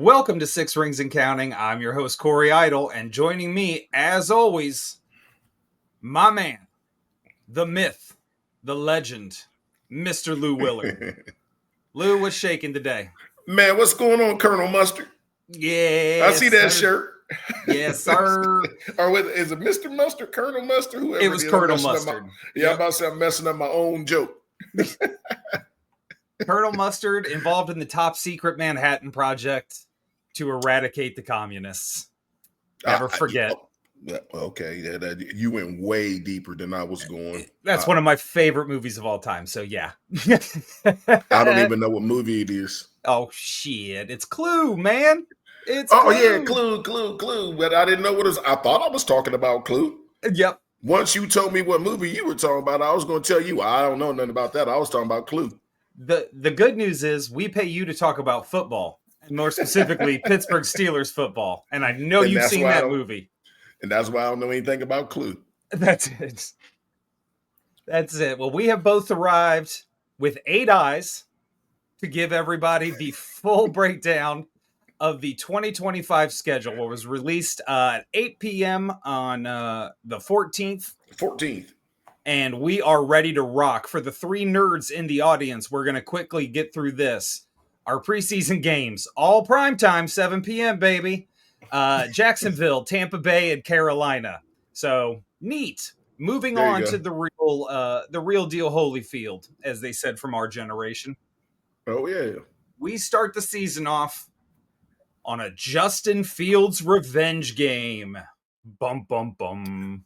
Welcome to Six Rings and Counting. I'm your host, Corey Idle, and joining me, as always, my man, the myth, the legend, Mr. Lou Willard. Lou, what's shaking today? Man, what's going on, Colonel Mustard? Yeah, I see that shirt. Yes, sir. Or is it Mr. Mustard, Colonel Mustard? Whoever it was Colonel Mustard. I'm about to say I'm messing up my own joke. Colonel Mustard involved in the top secret Manhattan Project to eradicate the communists. Never forget. Okay, you went way deeper than I was going. That's one of my favorite movies of all time, so yeah. I don't even know what movie it is. Oh, shit. It's Clue, man. It's Clue. Yeah, Clue. But I didn't know what it was. I thought I was talking about Clue. Yep. Once you told me what movie you were talking about, I was going to tell you, I don't know nothing about that. I was talking about Clue. The good news is we pay you to talk about football, and more specifically, Pittsburgh Steelers football. And I know you've seen that movie. And that's why I don't know anything about Clue. That's it. That's it. Well, we have both arrived with 8 eyes to give everybody the full breakdown of the 2025 schedule. What was released at 8 p.m. on the 14th. 14th. And we are ready to rock. For the 3 nerds in the audience, we're going to quickly get through this. Our preseason games, all primetime, 7 p.m., baby. Jacksonville, Tampa Bay, and Carolina. So, neat. Moving on to the real deal Holyfield, as they said from our generation. Oh, yeah. We start the season off on a Justin Fields revenge game. Bum, bum, bum.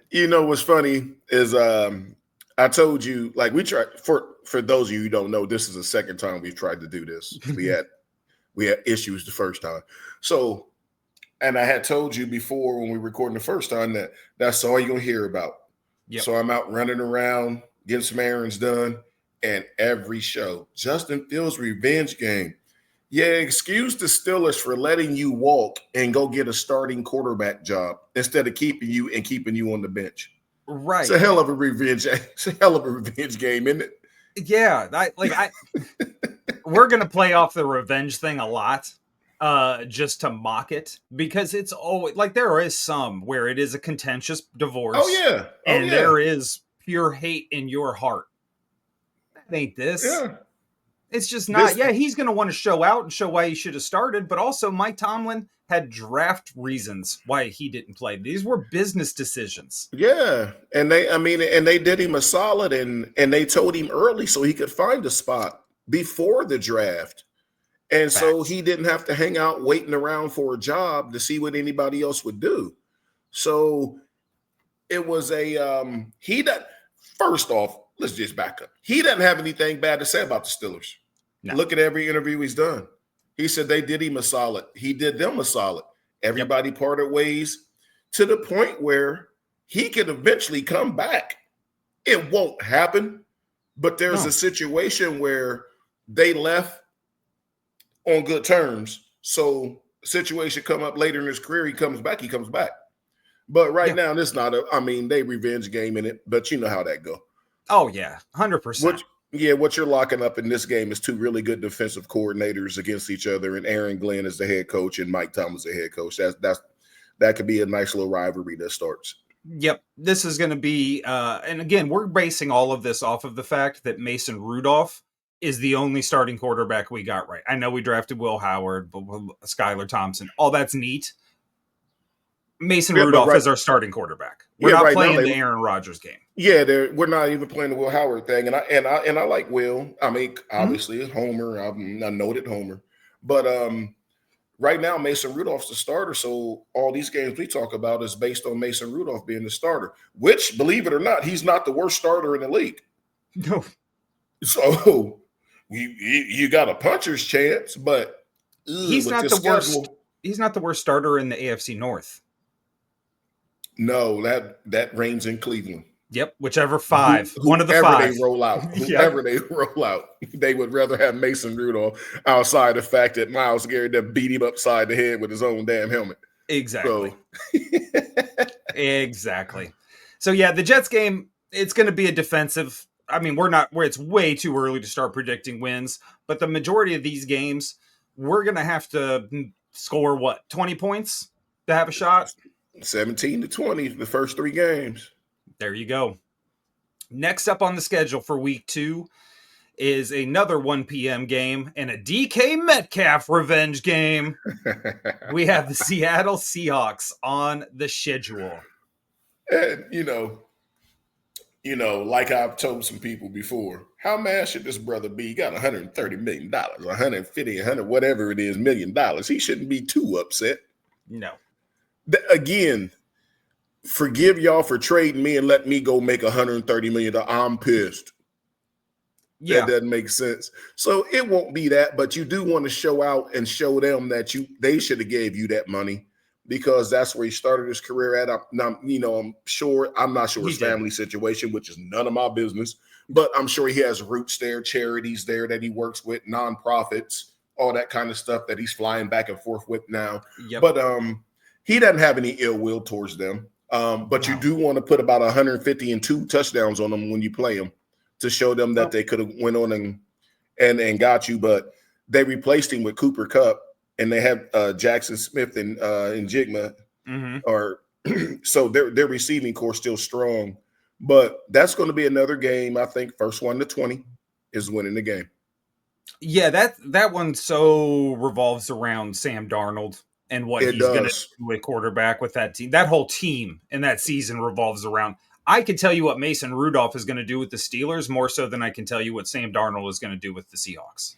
You know what's funny is I told you, like, we tried, for those of you who don't know, this is the second time we've tried to do this. We had issues the first time. So, and I had told you before when we were recording the first time that that's all you're going to hear about. Yep. So I'm out running around, getting some errands done, and every show, Justin Fields revenge game. Yeah, excuse the Steelers for letting you walk and go get a starting quarterback job instead of keeping you on the bench. Right. It's a hell of a revenge. It's a hell of a revenge game, isn't it? Yeah. We're going to play off the revenge thing a lot just to mock it, because it's always like there is some where it is a contentious divorce. Oh, yeah. And there is pure hate in your heart. That ain't this. Yeah. It's just not. He's going to want to show out and show why he should have started. But also, Mike Tomlin had draft reasons why he didn't play. These were business decisions. Yeah, and they did him a solid, and they told him early so he could find a spot before the draft, and so he didn't have to hang out waiting around for a job to see what anybody else would do. So it was first off, let's just back up. He doesn't have anything bad to say about the Steelers. No. Look at every interview he's done. He said they did him a solid. He did them a solid. Everybody parted ways to the point where he could eventually come back. It won't happen, but there's a situation where they left on good terms. So situation come up later in his career, he comes back. But right now, it's not they revenge game in it, but you know how that go. Oh, yeah, 100%. What you're locking up in this game is 2 really good defensive coordinators against each other, and Aaron Glenn is the head coach and Mike Tomlin is the head coach. That could be a nice little rivalry that starts. Yep, this is going to be, and again, we're basing all of this off of the fact that Mason Rudolph is the only starting quarterback we got right. I know we drafted Will Howard, but Skylar Thompson, all that's neat. Mason Rudolph is our starting quarterback. We're not playing the Aaron Rodgers game. Yeah, we're not even playing the Will Howard thing, and I like Will. I mean, obviously, a homer. I'm a noted homer, but right now Mason Rudolph's the starter. So all these games we talk about is based on Mason Rudolph being the starter. Which, believe it or not, he's not the worst starter in the league. No. So you got a puncher's chance, but he's not the worst. He's not the worst starter in the AFC North. No, that reigns in Cleveland. Yep, whichever 5. One of the 5. They roll out. Whoever they roll out, they would rather have Mason Rudolph outside the fact that Myles Garrett done beat him upside the head with his own damn helmet. Exactly. Exactly. So, yeah, the Jets game, it's going to be a defensive. I mean, it's way too early to start predicting wins, but the majority of these games we're going to have to score, 20 points to have a shot? 17-20, the first 3 games. There you go. Next up on the schedule for week 2 is another 1 p.m. game and a DK Metcalf revenge game. We have the Seattle Seahawks on the schedule. And, like I've told some people before, how mad should this brother be? He got $130 million, 150, 100, whatever it is, $1 million. He shouldn't be too upset. No. Again, forgive y'all for trading me and let me go make $130 million. I'm pissed. Yeah. That doesn't make sense. So it won't be that, but you do want to show out and show them that they should have gave you that money because that's where he started his career at. I'm not sure his family situation, which is none of my business, but I'm sure he has roots there, charities there that he works with, nonprofits, all that kind of stuff that he's flying back and forth with now. Yep. But he doesn't have any ill will towards them. But you do want to put about 150 and 2 touchdowns on them when you play them to show them that they could have went on and got you. But they replaced him with Cooper Kupp, and they have Jackson Smith and Jigma. Mm-hmm. So their receiving core still strong. But that's going to be another game. I think first 1-20 is winning the game. Yeah, that one so revolves around Sam Darnold and what he's going to do at quarterback with that team. That whole team in that season revolves around. I can tell you what Mason Rudolph is going to do with the Steelers more so than I can tell you what Sam Darnold is going to do with the Seahawks.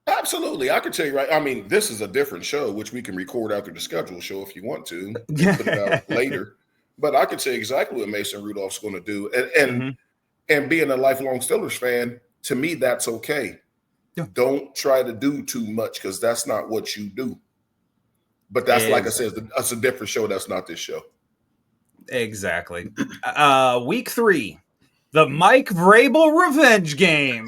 Absolutely. I can tell you right. I mean, this is a different show, which we can record after the schedule show if you want to. Put it out later. But I can say exactly what Mason Rudolph's going to do. And being a lifelong Steelers fan, to me, that's okay. Yeah. Don't try to do too much because that's not what you do. But that's like I said, that's a different show. That's not this show. Exactly. Week 3, the Mike Vrabel revenge game.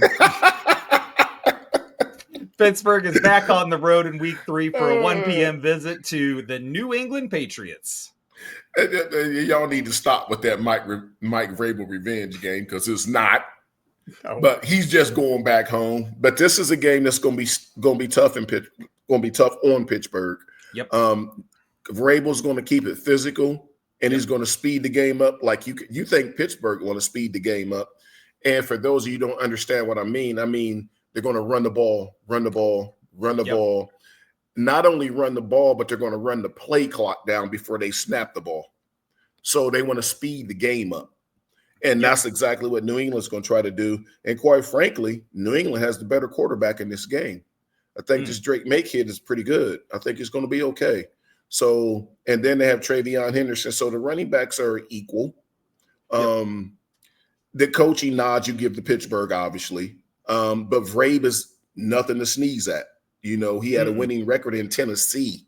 Pittsburgh is back on the road in week 3 for a 1 p.m. visit to the New England Patriots. Y'all need to stop with that Mike Vrabel revenge game because it's not. Oh. But he's just going back home. But this is a game that's going to be tough on Pittsburgh. Yep. Vrabel's going to keep it physical, and he's going to speed the game up. Like you think Pittsburgh want to speed the game up. And for those of you who don't understand what I mean they're going to run the ball. Not only run the ball, but they're going to run the play clock down before they snap the ball. So they want to speed the game up. And that's exactly what New England's going to try to do. And quite frankly, New England has the better quarterback in this game. I think this Drake May kid is pretty good. I think he's going to be okay. So, and then they have Travion Henderson. So the running backs are equal. The coaching nod you give to Pittsburgh, obviously. But Vrabel is nothing to sneeze at. He had a winning record in Tennessee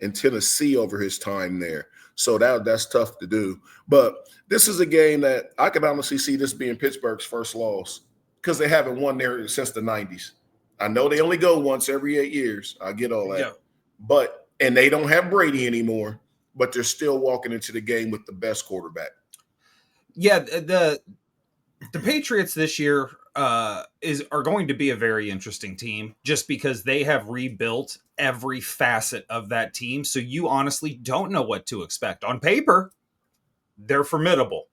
over his time there. So that's tough to do. But this is a game that I can honestly see this being Pittsburgh's first loss because they haven't won there since the 90s. I know they only go once every 8 years. I get all that. Yeah. And they don't have Brady anymore, but they're still walking into the game with the best quarterback. Yeah, the Patriots this year are going to be a very interesting team just because they have rebuilt every facet of that team. So you honestly don't know what to expect. On paper, they're formidable.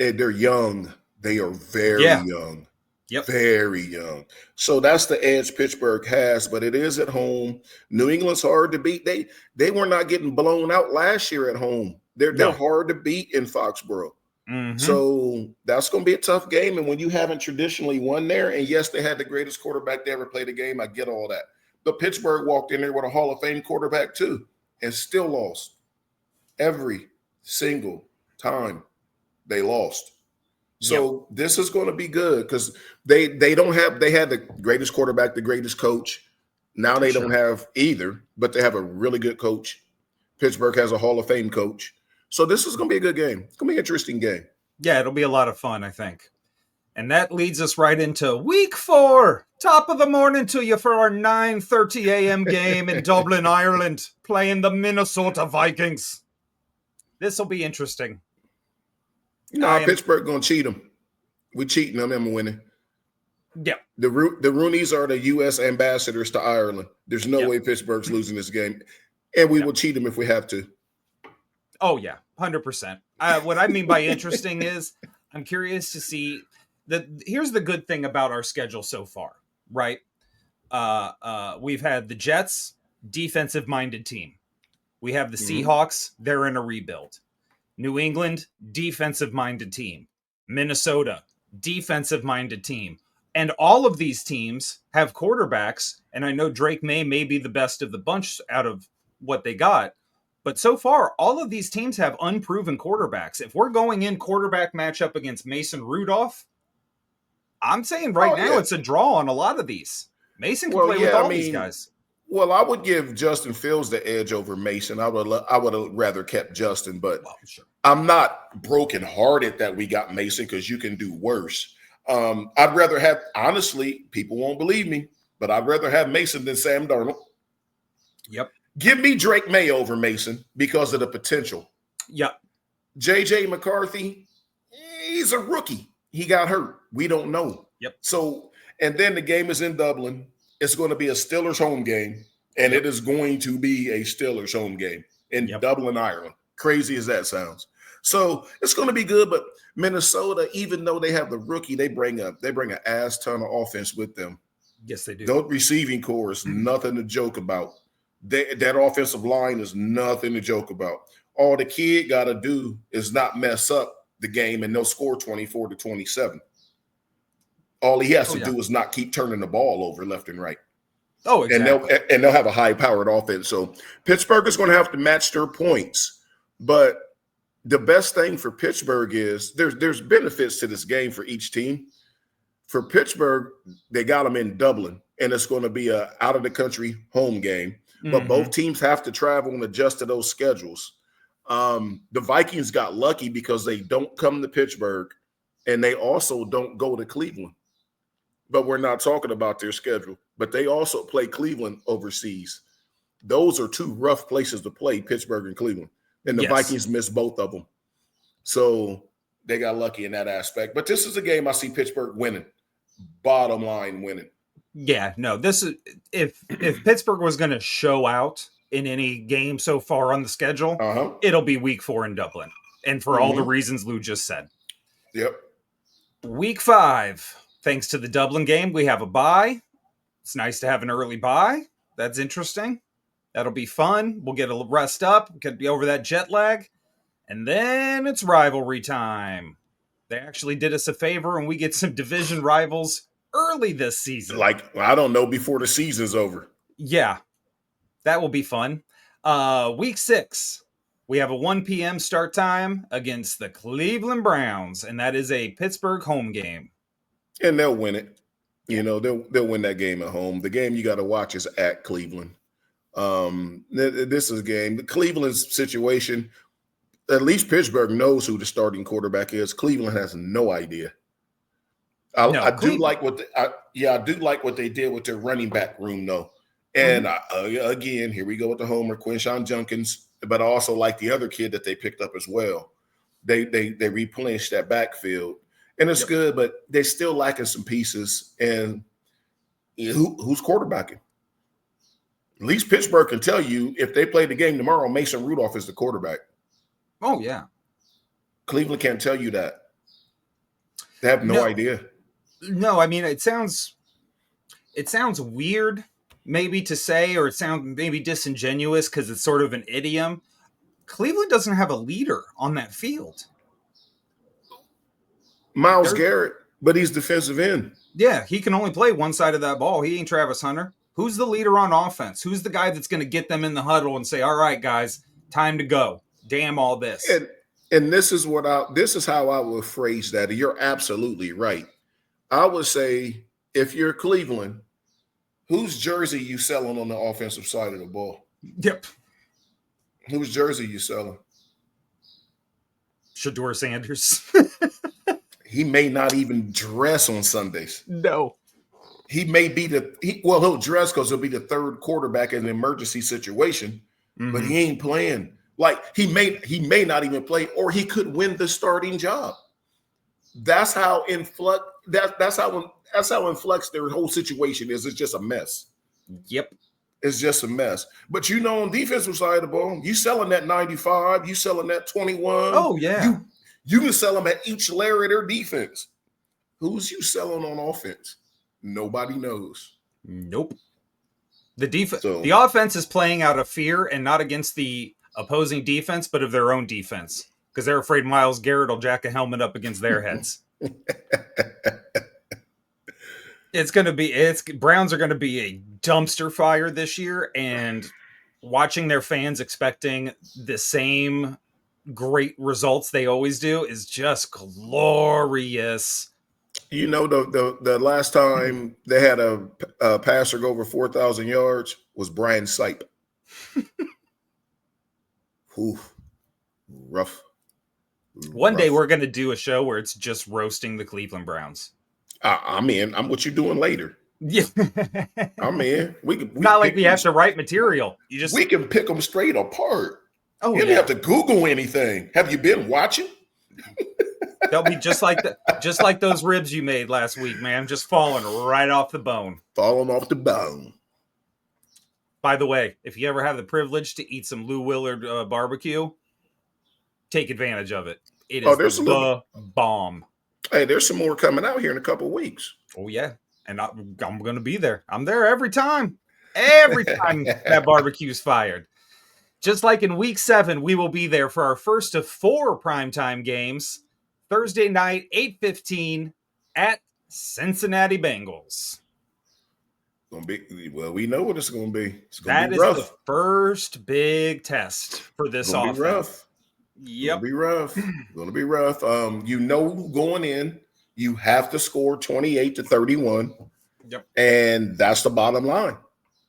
And they're young. They are very young. Yep. Very young. So that's the edge Pittsburgh has, but it is at home. New England's hard to beat. They were not getting blown out last year at home. They're hard to beat in Foxborough. Mm-hmm. So that's going to be a tough game. And when you haven't traditionally won there, and yes, they had the greatest quarterback to ever play the game, I get all that. But Pittsburgh walked in there with a Hall of Fame quarterback too and still lost. Every single time they lost. So this is going to be good because they had the greatest quarterback, the greatest coach. Now they don't have either, but they have a really good coach. Pittsburgh has a Hall of Fame coach. So this is going to be a good game. It's going to be an interesting game. Yeah, it'll be a lot of fun, I think. And that leads us right into week 4. Top of the morning to you for our 9:30 a.m. game in Dublin, Ireland, playing the Minnesota Vikings. This will be interesting. Pittsburgh going to cheat them. We're cheating them and we're winning. Yeah. The Rooneys are the U.S. ambassadors to Ireland. There's no way Pittsburgh's losing this game, and we will cheat them if we have to. Oh yeah, 100%. What I mean by interesting is I'm curious to see that. Here's the good thing about our schedule so far, right? We've had the Jets, defensive-minded team. We have the Seahawks, they're in a rebuild. New England, defensive-minded team. Minnesota, defensive-minded team. And all of these teams have quarterbacks, and I know Drake May be the best of the bunch out of what they got. But so far, all of these teams have unproven quarterbacks. If we're going in quarterback matchup against Mason Rudolph, I'm saying now it's a draw on a lot of these. Mason can play with all these guys. Well, I would give Justin Fields the edge over Mason. I would have rather kept Justin, but I'm not brokenhearted that we got Mason because you can do worse. I'd rather have, honestly, people won't believe me, but I'd rather have Mason than Sam Darnold. Yep. Give me Drake May over Mason because of the potential. Yep. J.J. McCarthy, he's a rookie. He got hurt. We don't know. Yep. So, and then the game is in Dublin. It's going to be a Steelers home game, and it is going to be a Steelers home game in Dublin, Ireland. Crazy as that sounds. So it's going to be good, but Minnesota, even though they have the rookie, they bring an ass ton of offense with them. Yes, they do. Those receiving core is nothing to joke about. That offensive line is nothing to joke about. All the kid got to do is not mess up the game, and they'll score 24-27. All he has to do is not keep turning the ball over left and right. Oh, exactly. And they'll have a high-powered offense. So Pittsburgh is going to have to match their points. But the best thing for Pittsburgh is there's benefits to this game for each team. For Pittsburgh, they got them in Dublin, and it's going to be a out-of-the-country home game. But both teams have to travel and adjust to those schedules. The Vikings got lucky because they don't come to Pittsburgh, and they also don't go to Cleveland. But we're not talking about their schedule. But they also play Cleveland overseas. Those are two rough places to play, Pittsburgh and Cleveland. And the Vikings missed both of them. So they got lucky in that aspect. But this is a game I see Pittsburgh winning. Bottom line winning. Yeah, no, this is if Pittsburgh was going to show out in any game so far on the schedule, it'll be week 4 in Dublin. And for all the reasons Lou just said. Yep. Week 5. Thanks to the Dublin game, we have a bye. It's nice to have an early bye. That's interesting. That'll be fun. We'll get a rest up. Could be over that jet lag. And then it's rivalry time. They actually did us a favor, and we get some division rivals early this season. Like, I don't know, before the season's over. Yeah. That will be fun. Week 6. We have a 1 p.m. start time against the Cleveland Browns, and that is a Pittsburgh home game. And they'll win it. You know, they'll win that game at home. The game you got to watch is at Cleveland. This is a game. The Cleveland's situation, at least Pittsburgh knows who the starting quarterback is. Cleveland has no idea. I do like what they did with their running back room, though. And again, here we go with the homer, Quinshawn Junkins, but I also like the other kid that they picked up as well. They replenished that backfield. And it's good, but they're still lacking some pieces. And who's quarterbacking? At least Pittsburgh can tell you if they play the game tomorrow, Mason Rudolph is the quarterback. Oh, yeah. Cleveland can't tell you that. They have no idea. No, I mean, it sounds weird maybe to say, or it sounds maybe disingenuous because it's sort of an idiom. Cleveland doesn't have a leader on that field. Myles Garrett, but he's defensive end. Yeah, he can only play one side of that ball. He ain't Travis Hunter. Who's the leader on offense? Who's the guy that's going to get them in the huddle and say, all right, guys, time to go. Damn all this. And this is how I would phrase that. You're absolutely right. I would say if you're Cleveland, whose jersey you selling on the offensive side of the ball? Yep. Whose jersey you selling? Shedeur Sanders. He may not even dress on Sundays. No. He may be he'll dress because he'll be the third quarterback in an emergency situation, but he ain't playing. Like he may not even play, or he could win the starting job. That's how That's how influx their whole situation is. It's just a mess. Yep. It's just a mess. But on defensive side of the ball, you selling that 95, you selling that 21. Oh, yeah. You can sell them at each layer of their defense. Who's you selling on offense? Nobody knows. Nope. The offense is playing out of fear and not against the opposing defense, but of their own defense. Because they're afraid Myles Garrett will jack a helmet up against their heads. Browns are going to be a dumpster fire this year, and watching their fans expecting the same great results they always do is just glorious. The last time they had a passer go over 4,000 yards was Brian Sipe. Oof, rough. One day we're going to do a show where it's just roasting the Cleveland Browns. I'm in. I'm what you doing later. Yeah, I'm in. We not like we have to write material. We can pick them straight apart. Oh, you don't have to Google anything. Have you been watching? They'll be just like those ribs you made last week, man. Just falling right off the bone. Falling off the bone. By the way, if you ever have the privilege to eat some Lou Willard barbecue, take advantage of it. It is the bomb. Hey, there's some more coming out here in a couple of weeks. Oh, yeah. And I'm going to be there. I'm there every time. Every time that barbecue's fired. Just like in week 7, we will be there for our first of 4 primetime games. Thursday night, 8:15 at Cincinnati Bengals. We know what it's going to be. That is the first big test for this offense. Be rough. Yep. Going to be rough. Going in, you have to score 28-31. Yep. And that's the bottom line.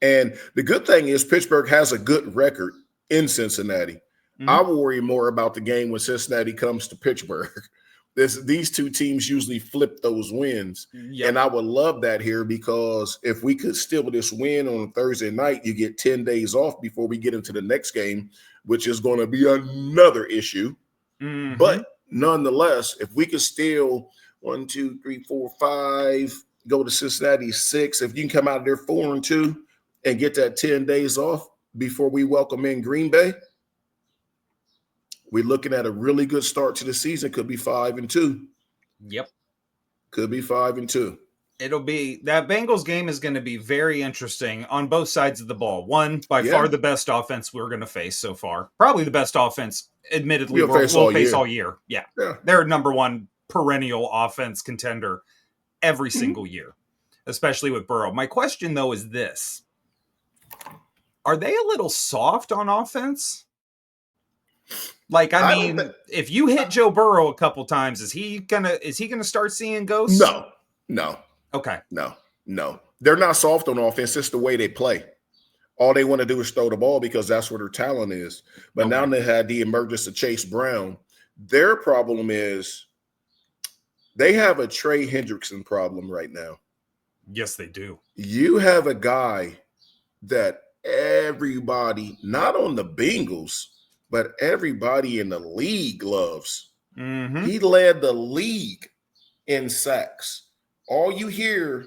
And the good thing is Pittsburgh has a good record in Cincinnati. Mm-hmm. I worry more about the game when Cincinnati comes to Pittsburgh. These two teams usually flip those wins. Yep. And I would love that here, because if we could steal this win on Thursday night, you get 10 days off before we get into the next game, which is going to be another issue. Mm-hmm. But nonetheless, if we could steal 1, 2, 3, 4, 5, go to Cincinnati 6, if you can come out of there 4-2 and get that 10 days off before we welcome in Green Bay, we're looking at a really good start to the season. Could be 5-2. Yep. Could be 5-2. It'll be that Bengals game is going to be very interesting on both sides of the ball. One, by far the best offense we're going to face so far. Probably the best offense, admittedly, we'll face all year. Yeah. They're number one perennial offense contender every single year, especially with Burrow. My question, though, is this. Are they a little soft on offense? Like, I mean, if you hit Joe Burrow a couple times, is he gonna start seeing ghosts? No. Okay. No. They're not soft on offense. It's the way they play. All they want to do is throw the ball because that's where their talent is. But now they had the emergence of Chase Brown. Their problem is they have a Trey Hendrickson problem right now. Yes, they do. You have a guy that everybody, not on the Bengals, but everybody in the league loves. Mm-hmm. He led the league in sacks. All you hear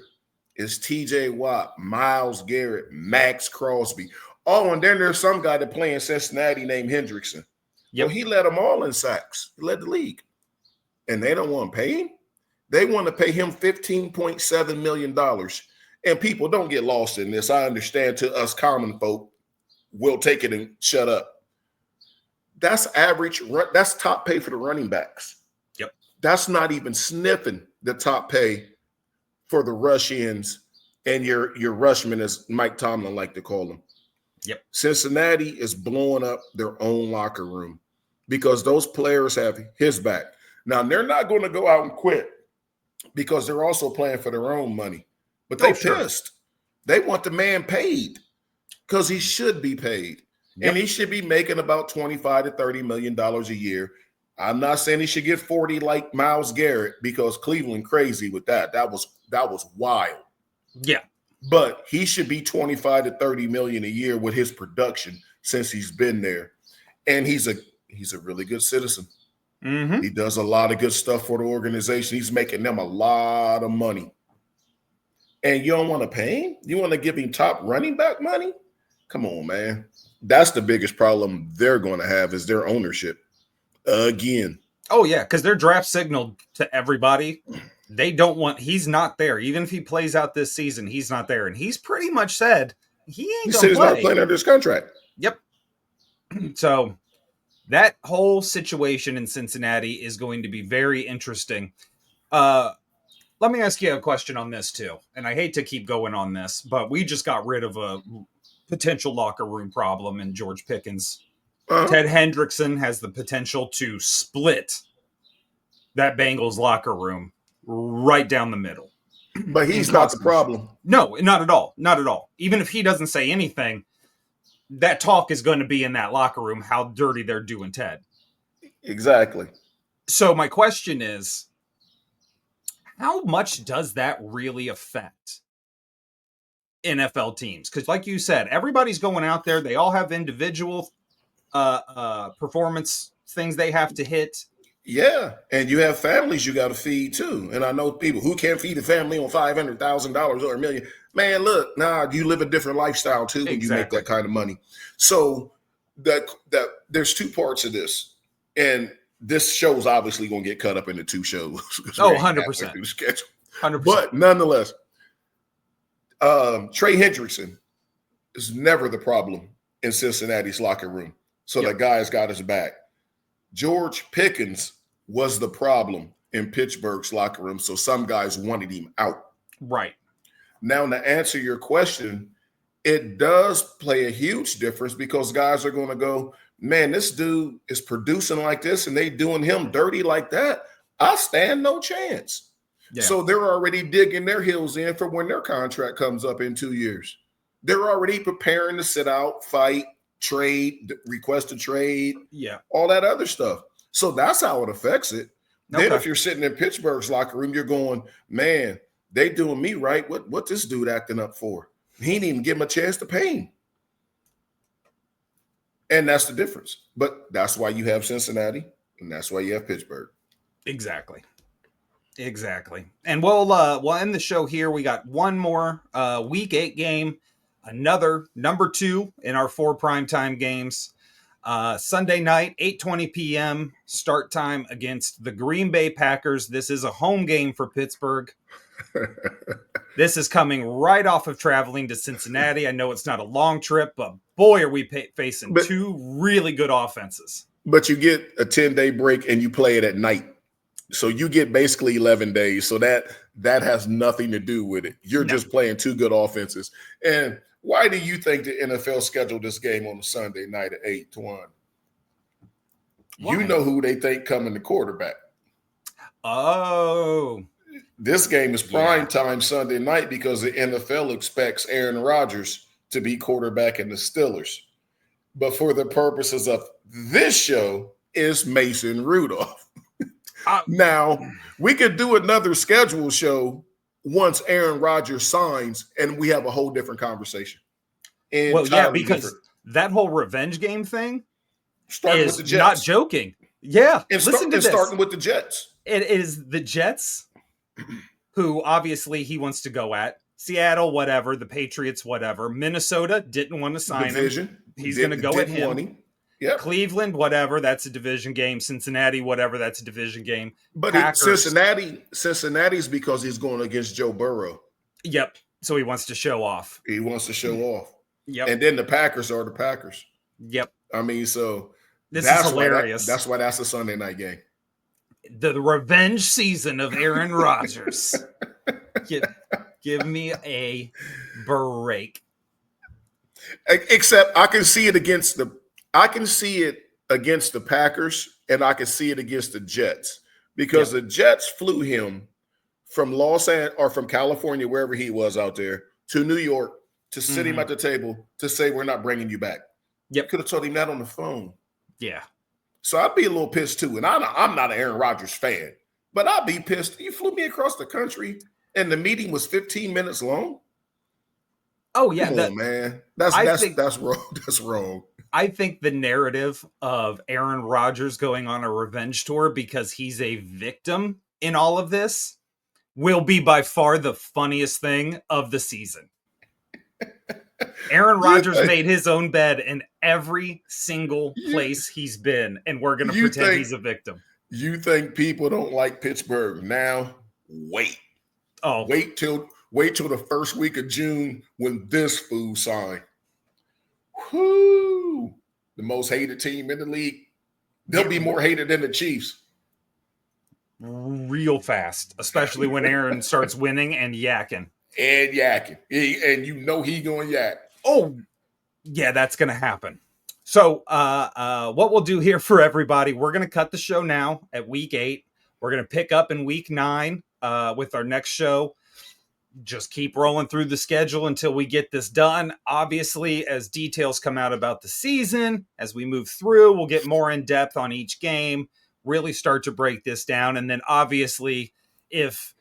is T.J. Watt, Myles Garrett, Max Crosby. Oh, and then there's some guy that played in Cincinnati named Hendrickson. Yep. Well, he led them all in sacks. He led the league. And they don't want to pay him? They want to pay him $15.7 million. And people, don't get lost in this. I understand, to us common folk, we'll take it and shut up. That's average. That's top pay for the running backs. Yep. That's not even sniffing the top pay for the rush-ins and your rushmen, as Mike Tomlin like to call them. Yep. Cincinnati is blowing up their own locker room because those players have his back. Now, they're not going to go out and quit because they're also playing for their own money. But they're pissed. They want the man paid because he should be paid. Yep. And he should be making about $25 to $30 million a year. I'm not saying he should get 40 like Myles Garrett, because Cleveland crazy with that. That was wild. Yeah. But he should be 25 to 30 million a year with his production since he's been there. And he's a really good citizen. Mm-hmm. He does a lot of good stuff for the organization. He's making them a lot of money. and you don't want to pay him? You want to give him top running back money? Come on, man. That's the biggest problem they're going to have is their ownership. Again. Oh, yeah, because they're draft signaled to everybody. They don't want, he's not there. Even if he plays out this season, he's not there. And he's pretty much said he ain't going to play. He's not playing under his contract. Yep. So that whole situation in Cincinnati is going to be very interesting. Let me ask you a question on this too. And I hate to keep going on this, but we just got rid of a potential locker room problem in George Pickens. Ted Hendrickson has the potential to split that Bengals locker room right down the middle. But he's not the problem. No, not at all. Not at all. Even if he doesn't say anything, that talk is going to be in that locker room, how dirty they're doing Ted. Exactly. So my question is, how much does that really affect NFL teams? Because like you said, everybody's going out there. They all have individual performance things they have to hit. Yeah, and you have families you got to feed too. And I know people who can't feed a family on $500,000 or $1 million. Man, look, you live a different lifestyle too when you make that kind of money. So that there's two parts of this, and this show's obviously going to get cut up into two shows. 100%. 100%. But nonetheless, Trey Hendrickson is never the problem in Cincinnati's locker room. So the guy's got his back. George Pickens was the problem in Pittsburgh's locker room, so some guys wanted him out. Right. Now, to answer your question, it does play a huge difference because guys are going to go, man, this dude is producing like this and they doing him dirty like that. I stand no chance. Yeah. So they're already digging their heels in for when their contract comes up in 2 years. They're already preparing to sit out, fight, trade, request a trade, all that other stuff. So that's how it affects it. Okay. Then if you're sitting in Pittsburgh's locker room, you're going, man, they doing me right. What this dude acting up for? He didn't even give him a chance to pay him. And that's the difference. But that's why you have Cincinnati, and that's why you have Pittsburgh. Exactly. And we'll end the show here. We got one more Week 8 game. Another number 2 in our 4 primetime games. Sunday night, 8:20 p.m. start time against the Green Bay Packers. This is a home game for Pittsburgh. This is coming right off of traveling to Cincinnati. I know it's not a long trip, but boy, are we facing two really good offenses. But you get a 10-day break and you play it at night. So you get basically 11 days. So that has nothing to do with it. You're just playing two good offenses. And why do you think the NFL scheduled this game on a Sunday night at 8-1? You know who they think coming to quarterback. Oh. This game is prime time Sunday night because the NFL expects Aaron Rodgers to be quarterback in the Steelers. But for the purposes of this show, it's Mason Rudolph. Now, we could do another scheduled show once Aaron Rodgers signs, and we have a whole different conversation. Because that whole revenge game thing is with the Jets. Not joking. Yeah, listen to this. Starting with the Jets. It is the Jets, who obviously he wants to go at. Seattle, whatever. The Patriots, whatever. Minnesota didn't want to sign him. He's going to go at him. Yep. Cleveland, whatever, that's a division game. Cincinnati, whatever, that's a division game. But Cincinnati's because he's going against Joe Burrow. Yep. So he wants to show off. Yep. And then the Packers are the Packers. Yep. I mean, so this is hilarious. That's why that's a Sunday night game. The revenge season of Aaron Rodgers. Give me a break. Except I can see it against the Packers, and I can see it against the Jets because the Jets flew him from from California, wherever he was out there, to New York to sit him at the table to say, we're not bringing you back. Yep. Could have told him that on the phone. Yeah. So I'd be a little pissed too. And I'm not an Aaron Rodgers fan, but I'd be pissed. You flew me across the country and the meeting was 15 minutes long. Oh yeah. Come on, man. That's wrong. That's wrong. I think the narrative of Aaron Rodgers going on a revenge tour because he's a victim in all of this will be by far the funniest thing of the season. Aaron Rodgers made his own bed in every single place he's been, and we're going to pretend he's a victim. You think people don't like Pittsburgh now? Wait. Oh. Wait till the first week of June when this fool signed. Whoo! The most hated team in the league. They'll be more hated than the Chiefs. Real fast, especially when Aaron starts winning and yakking. And you know he going yak. Oh, yeah, that's going to happen. So what we'll do here for everybody, we're going to cut the show now at week 8. We're going to pick up in week 9 with our next show. Just keep rolling through the schedule until we get this done. Obviously, as details come out about the season, as we move through, we'll get more in depth on each game, really start to break this down. And then obviously, if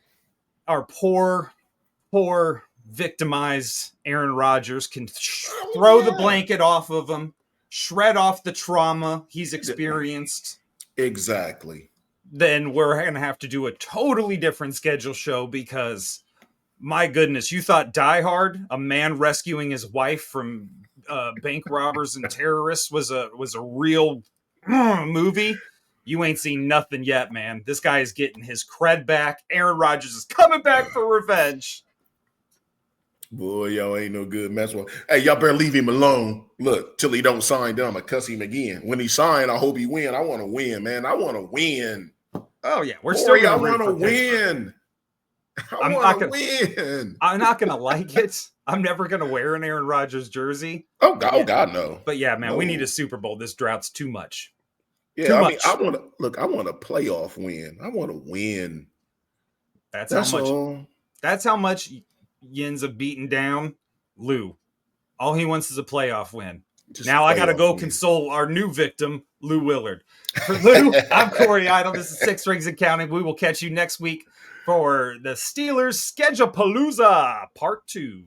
our poor victimized Aaron Rodgers can throw the blanket off of him, shred off the trauma he's experienced. Exactly. Then we're going to have to do a totally different schedule show because, my goodness, you thought Die Hard, a man rescuing his wife from bank robbers and terrorists, was a real movie. You ain't seen nothing yet, man. This guy is getting his cred back. Aaron Rodgers is coming back for revenge. Boy, y'all ain't no good mess with him. Hey, y'all better leave him alone. Look, till he don't sign, then I'm going to cuss him again. When he sign, I hope he win. I want to win, man. I want to win. Oh, yeah. We're still I want to win. I'm not going to like it. I'm never going to wear an Aaron Rodgers jersey. Oh, God, no. But, yeah, man, we need a Super Bowl. This drought's too much. Yeah, I want a playoff win. I want to win. That's how much Yin's have beaten down Lou. All he wants is a playoff win. Now I got to go console our new victim, Lou Willard. For Lou, I'm Corey Idle. This is Six Rings and Counting. We will catch you next week for the Steelers Schedule Palooza Part 2.